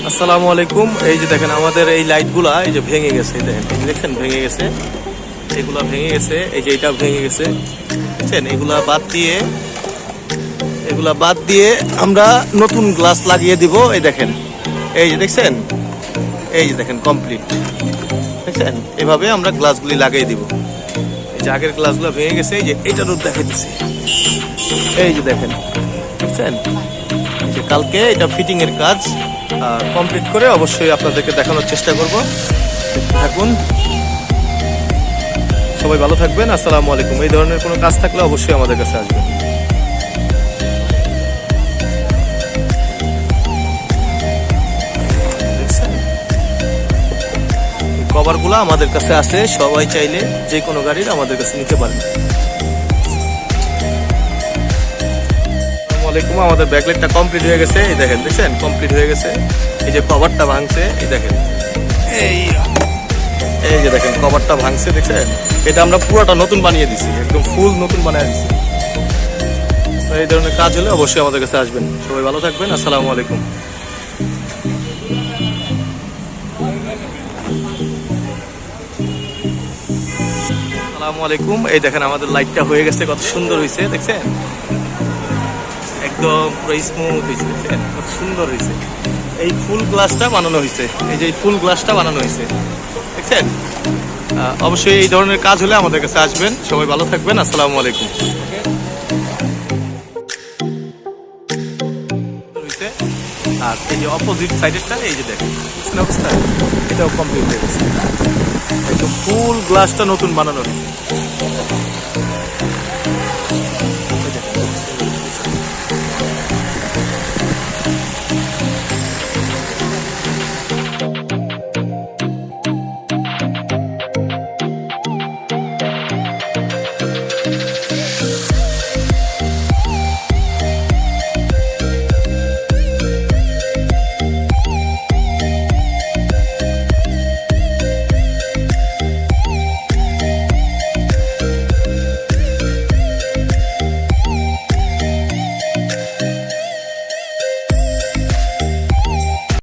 আসসালামু আলাইকুম। এই যে দেখেন আমাদের এই লাইটগুলা এই যে ভেঙে গেছে, দেখেন দেখছেন ভেঙে গেছে, এগুলা ভেঙে গেছে, এই যে এটা ভেঙে গেছে দেখছেন। এগুলা বাদ দিয়ে আমরা নতুন গ্লাস লাগিয়ে দিব। এই দেখেন, এই যে দেখছেন, এই যে দেখেন কমপ্লিট দেখছেন। এভাবে আমরা গ্লাসগুলি লাগিয়ে দিব। এই যে আগের গ্লাসগুলো ভেঙে গেছে, এই যে এইটার রূপ দেখা দিচ্ছে, এই যে দেখেন দেখছেন। এই যে কালকে এটা ফিটিং এর কাজ কমপ্লিট করে অবশ্যই আপনাদেরকে দেখানোর চেষ্টা করব। থাকুন, সবাই ভালো থাকবেন। আসসালামু আলাইকুম। এই ধরনের কোনো কাজ থাকলে অবশ্যই আমাদের কাছে আসবেন। কভারগুলো আমাদের কাছে আছে, সবাই চাইলে যে কোনো গাড়ির আমাদের কাছে নিতে পারেন। আসসালামু আলাইকুম। আমাদের ব্যাকলাইটটা কমপ্লিট হয়ে গেছে, এই দেখেন দেখছেন কমপ্লিট হয়ে গেছে। এই যে কভারটা ভাঙছে, এই দেখেন, এই যে দেখেন কভারটা ভাঙছে দেখছেন। এটা আমরা পুরোটা নতুন বানিয়ে দিছি, একদম ফুল নতুন বানিয়ে দিছি। এই ধরনের কাজ হলে অবশ্যই আমাদের কাছে আসবেন। সবাই ভালো থাকবেন। আসসালামু আলাইকুম। আসসালামু আলাইকুম। এই দেখেন আমাদের লাইটটা হয়ে গেছে, কত সুন্দর হয়েছে দেখছেন, একদম পুরো স্মুথ হয়েছে দেখছেন, কত সুন্দর হয়েছে। এই ফুল গ্লাসটা বানানো হয়েছে, এই যে ফুল গ্লাসটা বানানো হয়েছে দেখছেন। অবশ্যই এই ধরনের কাজ হলে আমাদের কাছে আসবেন। সবাই ভালো থাকবেন। আসসালামু আলাইকুম। আর এই যে অপোজিট সাইডেরটা এই যে দেখেন অবস্থা, এটাও কমপ্লিট হয়ে গেছে, একদম ফুল গ্লাসটা নতুন বানানো হয়েছে।